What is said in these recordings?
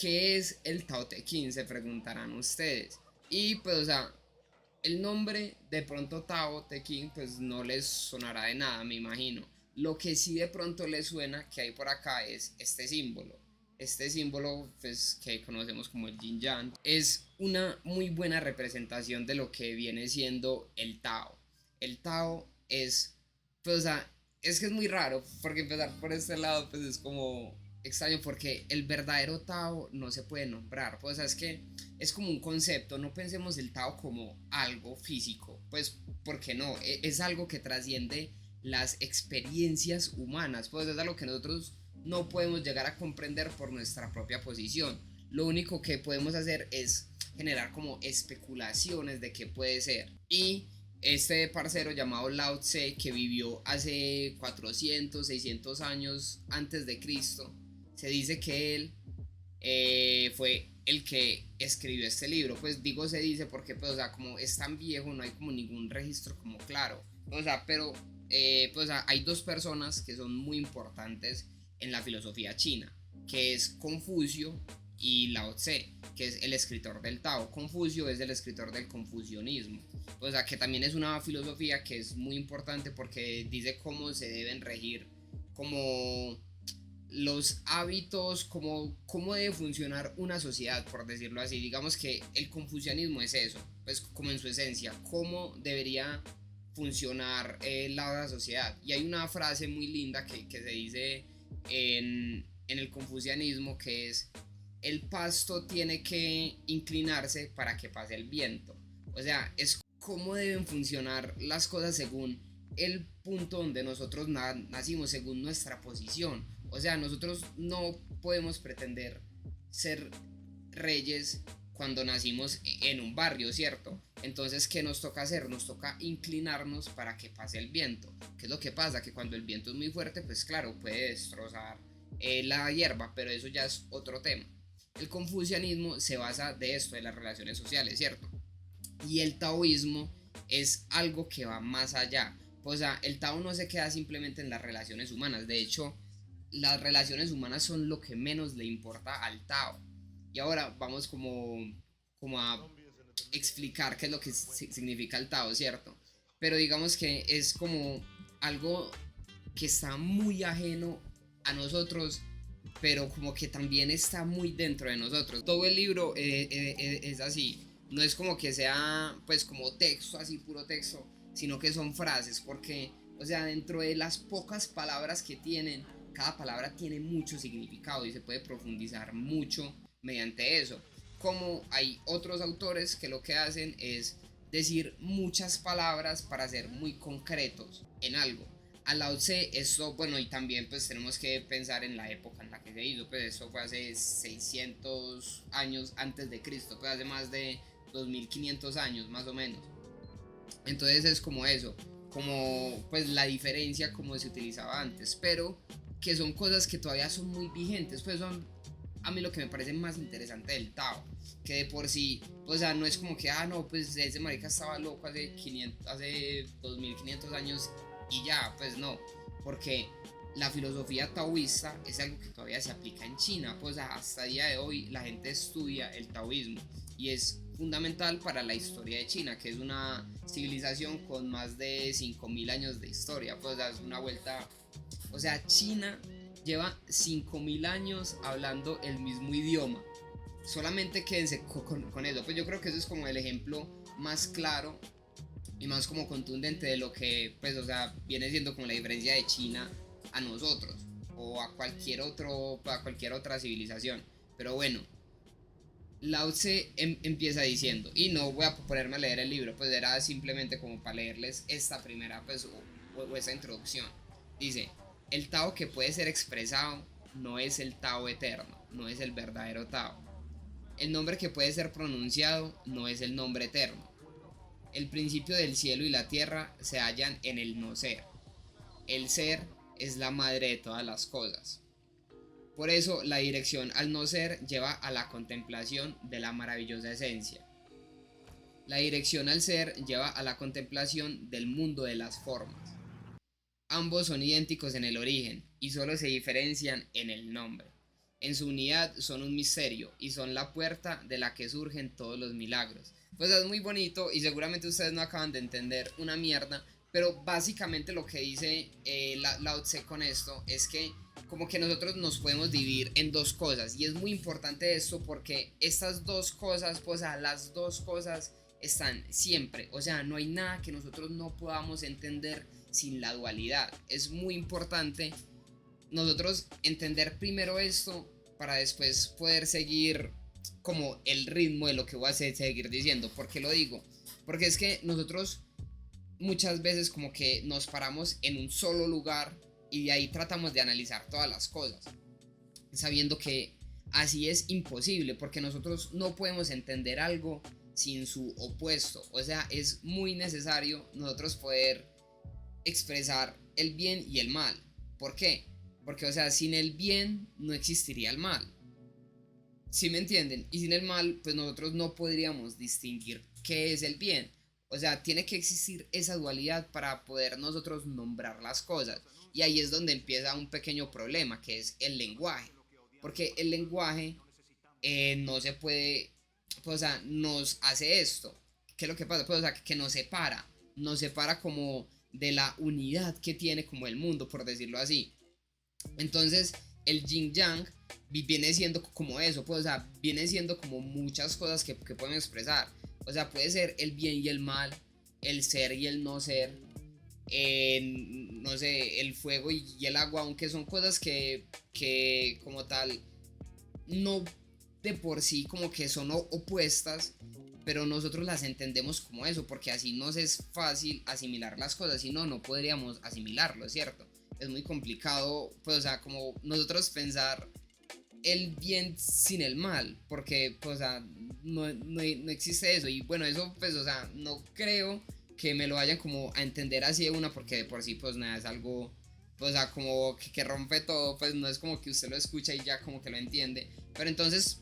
¿qué es el Tao Te Ching? Se preguntarán ustedes. Y pues, o sea, el nombre de pronto Tao Te Ching pues no les sonará de nada, me imagino. Lo que sí de pronto les suena que hay por acá es este símbolo. Este símbolo pues, que conocemos como el Yin Yang es una muy buena representación de lo que viene siendo el Tao. El Tao es, pues, o sea, es que es muy raro, porque empezar por este lado pues es como extraño, porque el verdadero Tao no se puede nombrar, pues, o sea, es que es como un concepto, no pensemos el Tao como algo físico, pues, porque no, es algo que trasciende las experiencias humanas, pues es algo que nosotros no podemos llegar a comprender por nuestra propia posición. Lo único que podemos hacer es generar como especulaciones de qué puede ser. Y este parcero llamado Lao Tse, que vivió hace 400, 600 años antes de Cristo, se dice que él fue el que escribió este libro. Pues digo se dice porque, pues, o sea, como es tan viejo, no hay como ningún registro como claro. O sea, pero pues, o sea, hay dos personas que son muy importantes en la filosofía china, que es Confucio y Lao Tse, que es el escritor del Tao. Confucio es el escritor del confucianismo. O sea, que también es una filosofía que es muy importante porque dice cómo se deben regir como los hábitos, cómo debe funcionar una sociedad, por decirlo así. Digamos que el confucianismo es eso, pues como en su esencia, cómo debería funcionar la sociedad. Y hay una frase muy linda que se dice en el confucianismo que es, el pasto tiene que inclinarse para que pase el viento. O sea, es cómo deben funcionar las cosas según el punto donde nosotros nacimos, según nuestra posición. O sea, nosotros no podemos pretender ser reyes cuando nacimos en un barrio, ¿cierto? Entonces, ¿qué nos toca hacer? Nos toca inclinarnos para que pase el viento. ¿Qué es lo que pasa? Que cuando el viento es muy fuerte, pues claro, puede destrozar la hierba, pero eso ya es otro tema. El confucianismo se basa de esto, de las relaciones sociales, ¿cierto? Y el taoísmo es algo que va más allá. O sea, el Tao no se queda simplemente en las relaciones humanas. De hecho, las relaciones humanas son lo que menos le importa al Tao. Y ahora vamos como a explicar qué es lo que significa el Tao, ¿cierto? Pero digamos que es como algo que está muy ajeno a nosotros, pero como que también está muy dentro de nosotros. Todo el libro es así, no es como que sea pues como texto, así puro texto, sino que son frases, porque, o sea, dentro de las pocas palabras que tienen, cada palabra tiene mucho significado y se puede profundizar mucho mediante eso. Como hay otros autores que lo que hacen es decir muchas palabras para ser muy concretos en algo. A Lao Tse, eso, bueno, y también pues tenemos que pensar en la época en la que se hizo, pues eso fue hace 600 años antes de Cristo, pues hace más de 2500 años más o menos. Entonces es como eso, como pues la diferencia como se utilizaba antes, pero que son cosas que todavía son muy vigentes, pues son a mí lo que me parece más interesante del Tao, que de por sí, o sea, no es como que, ah, no, pues ese marica estaba loco hace 2500 años y ya, pues no, porque la filosofía taoísta es algo que todavía se aplica en China, pues hasta el día de hoy la gente estudia el taoísmo y es fundamental para la historia de China, que es una civilización con más de 5000 años de historia, pues es una vuelta, o sea, China lleva 5000 años hablando el mismo idioma. Solamente quédense con eso. Pues yo creo que eso es como el ejemplo más claro y más como contundente de lo que, pues, o sea, viene siendo como la diferencia de China a nosotros o a cualquier otra civilización. Pero bueno, Lao Tse empieza diciendo, y no voy a ponerme a leer el libro, pues era simplemente como para leerles esta primera, pues, o esta introducción. Dice, el Tao que puede ser expresado no es el Tao eterno, no es el verdadero Tao. El nombre que puede ser pronunciado no es el nombre eterno. El principio del cielo y la tierra se hallan en el no ser. El ser es la madre de todas las cosas. Por eso la dirección al no ser lleva a la contemplación de la maravillosa esencia. La dirección al ser lleva a la contemplación del mundo de las formas. Ambos son idénticos en el origen y solo se diferencian en el nombre. en su unidad son un misterio y son la puerta de la que surgen todos los milagros. Pues es muy bonito y seguramente ustedes no acaban de entender una mierda, pero básicamente lo que dice Lao Tse con esto es que como que nosotros nos podemos dividir en dos cosas, y es muy importante esto porque estas dos cosas, pues las dos cosas están siempre, o sea, no hay nada que nosotros no podamos entender sin la dualidad. Es muy importante nosotros entender primero esto para después poder seguir como el ritmo de lo que voy a seguir diciendo. ¿Por qué lo digo? Porque es que nosotros muchas veces como que nos paramos en un solo lugar y de ahí tratamos de analizar todas las cosas, sabiendo que así es imposible, porque nosotros no podemos entender algo sin su opuesto. O sea, es muy necesario nosotros poder expresar el bien y el mal. ¿Por qué? Porque, o sea, sin el bien no existiría el mal. ¿Sí me entienden? Y sin el mal, pues nosotros no podríamos distinguir qué es el bien. O sea, tiene que existir esa dualidad para poder nosotros nombrar las cosas. Y ahí es donde empieza un pequeño problema, que es el lenguaje. Porque el lenguaje no se puede, pues, o sea, nos hace esto. ¿Qué es lo que pasa? Pues, o sea, que nos separa como de la unidad que tiene como el mundo, por decirlo así. Entonces, el yin yang viene siendo como eso, pues, o sea, viene siendo como muchas cosas que podemos expresar. O sea, puede ser el bien y el mal, el ser y el no ser, no sé, el fuego y el agua, aunque son cosas que como tal no de por sí como que son opuestas, pero nosotros las entendemos como eso, porque así nos es fácil asimilar las cosas, si no, no podríamos asimilarlo, ¿cierto? Es muy complicado, pues, o sea, como nosotros pensar el bien sin el mal, porque, pues, o sea, no existe eso, y bueno, eso, pues, o sea, no creo que me lo vayan como a entender así de una, porque de por sí, pues, nada, es algo, pues, o sea, como que rompe todo, pues, no es como que usted lo escucha y ya como que lo entiende, pero entonces,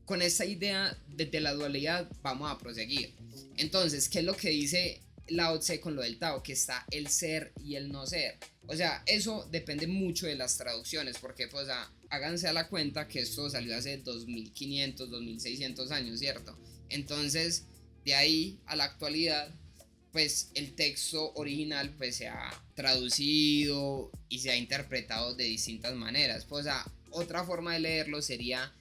con esta idea de la dualidad, vamos a proseguir. Entonces, ¿qué es lo que dice Lao Tse con lo del Tao? Que está el ser y el no ser. O sea, eso depende mucho de las traducciones, porque pues háganse a la cuenta que esto salió hace 2500, 2600 años, ¿cierto? Entonces, de ahí a la actualidad, pues el texto original pues se ha traducido y se ha interpretado de distintas maneras. Pues otra forma de leerlo sería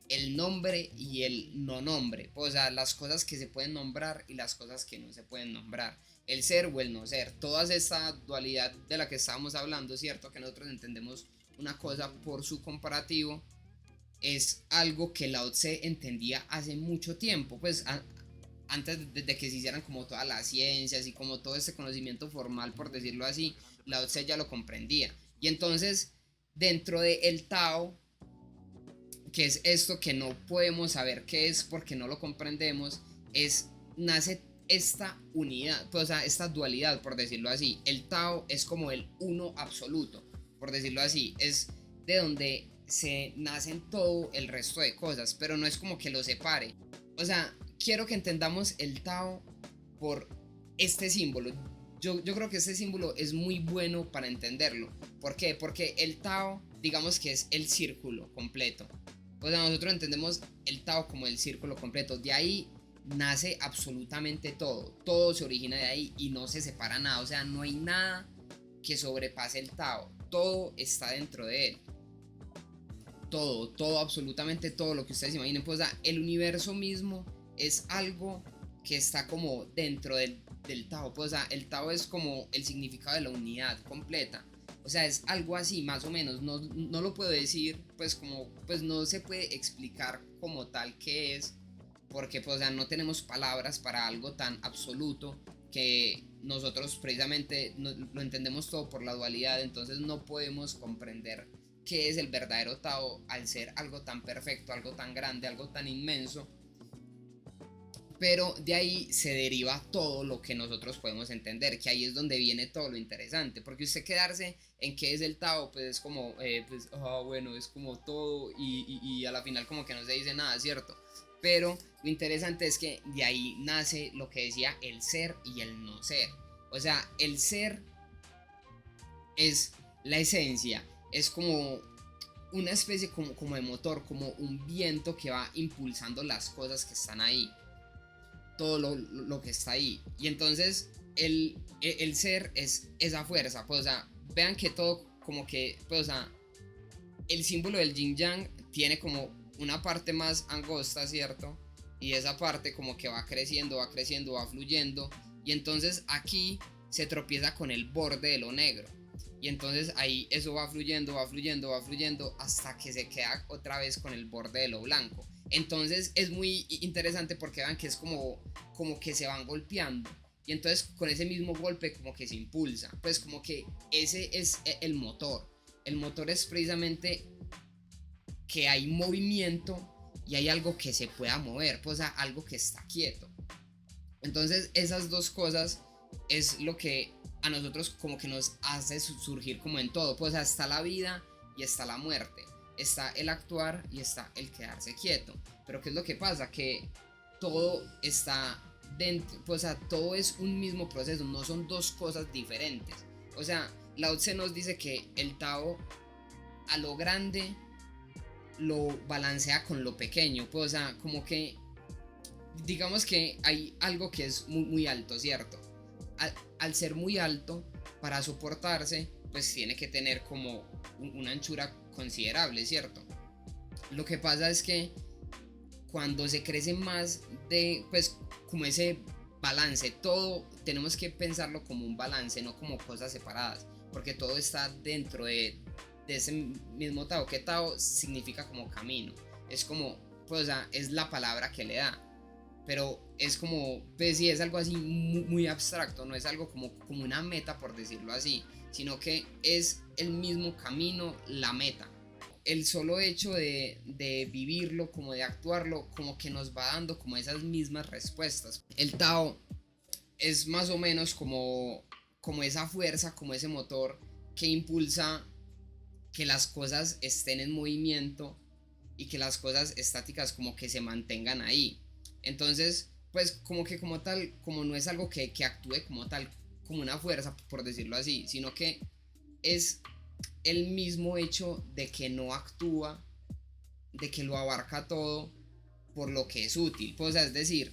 el nombre y el no nombre, o sea, las cosas que se pueden nombrar y las cosas que no se pueden nombrar, el ser o el no ser, toda esta dualidad de la que estábamos hablando, ¿cierto? Que nosotros entendemos una cosa por su comparativo, es algo que Lao Tse entendía hace mucho tiempo, pues antes de que se hicieran como todas las ciencias y como todo este conocimiento formal, por decirlo así, Lao Tse ya lo comprendía. Y entonces, dentro de el Tao, que es esto que no podemos saber qué es porque no lo comprendemos, nace esta unidad, pues, o sea, esta dualidad, por decirlo así. El Tao es como el uno absoluto, por decirlo así, es de donde se nacen todo el resto de cosas, pero no es como que lo separe. O sea, quiero que entendamos el Tao por este símbolo. Yo creo que este símbolo es muy bueno para entenderlo. ¿Por qué? Porque el Tao, digamos que es el círculo completo. O sea, nosotros entendemos el Tao como el círculo completo. De ahí nace absolutamente todo. Todo se origina de ahí y no se separa nada. O sea, no hay nada que sobrepase el Tao. Todo está dentro de él. Todo, absolutamente todo lo que ustedes imaginen. Pues el universo mismo es algo que está como dentro del Tao. Pues el Tao es como el significado de la unidad completa. O sea, es algo así, más o menos. No lo puedo decir, pues como, pues no se puede explicar como tal qué es, porque pues, o sea, no tenemos palabras para algo tan absoluto que nosotros precisamente lo entendemos todo por la dualidad, entonces no podemos comprender qué es el verdadero Tao al ser algo tan perfecto, algo tan grande, algo tan inmenso. Pero de ahí se deriva todo lo que nosotros podemos entender, que ahí es donde viene todo lo interesante, porque usted quedarse en qué es el Tao, pues es como, pues, bueno, es como todo y a la final como que no se dice nada, ¿cierto? Pero lo interesante es que de ahí nace lo que decía el ser y el no ser. O sea, el ser es la esencia, es como una especie como de motor, como un viento que va impulsando las cosas que están ahí, todo lo que está ahí. Y entonces el ser es esa fuerza, pues o sea, vean que todo como que, pues o sea, el símbolo del yin yang tiene como una parte más angosta, ¿cierto? Y esa parte como que va creciendo, va creciendo, va fluyendo. Y entonces aquí se tropieza con el borde de lo negro. Y entonces ahí eso va fluyendo, va fluyendo, va fluyendo hasta que se queda otra vez con el borde de lo blanco. Entonces es muy interesante porque vean que es como que se van golpeando. Y entonces con ese mismo golpe como que se impulsa. Pues como que ese es el motor. El motor es precisamente que hay movimiento y hay algo que se pueda mover, pues algo que está quieto. Entonces esas dos cosas es lo que a nosotros como que nos hace surgir como en todo, pues está la vida y está la muerte, está el actuar y está el quedarse quieto. Pero ¿qué es lo que pasa? Que todo está dentro, pues todo es un mismo proceso, no son dos cosas diferentes. O sea, Lao Tse nos dice que el Tao a lo grande lo balancea con lo pequeño, pues o sea, como que digamos que hay algo que es muy alto, ¿cierto? Al ser muy alto, para soportarse, pues tiene que tener como una anchura considerable, ¿cierto? Lo que pasa es que cuando se crece más de, pues como ese balance, todo tenemos que pensarlo como un balance, no como cosas separadas, porque todo está dentro de ese mismo Tao, que Tao significa como camino, es como, pues o sea, es la palabra que le da, pero es como, pues sí, es algo así muy abstracto, no es algo como una meta por decirlo así, sino que es el mismo camino, la meta. El solo hecho de vivirlo, como de actuarlo, como que nos va dando como esas mismas respuestas. El Tao es más o menos como esa fuerza, como ese motor que impulsa que las cosas estén en movimiento y que las cosas estáticas como que se mantengan ahí. Entonces, pues como que como tal, como no es algo que actúe como tal, como una fuerza, por decirlo así, sino que es el mismo hecho de que no actúa, de que lo abarca todo por lo que es útil. Pues, o sea, es decir,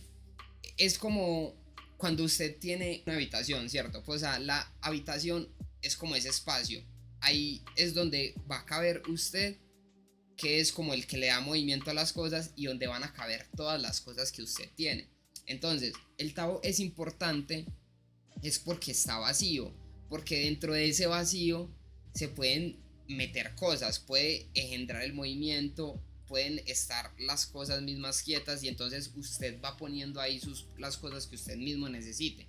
es como cuando usted tiene una habitación, ¿cierto? Pues, o sea, la habitación es como ese espacio. Ahí es donde va a caber usted, que es como el que le da movimiento a las cosas y donde van a caber todas las cosas que usted tiene. Entonces, el Tao es importante, es porque está vacío, porque dentro de ese vacío se pueden meter cosas, puede engendrar el movimiento, pueden estar las cosas mismas quietas y entonces usted va poniendo ahí las cosas que usted mismo necesite.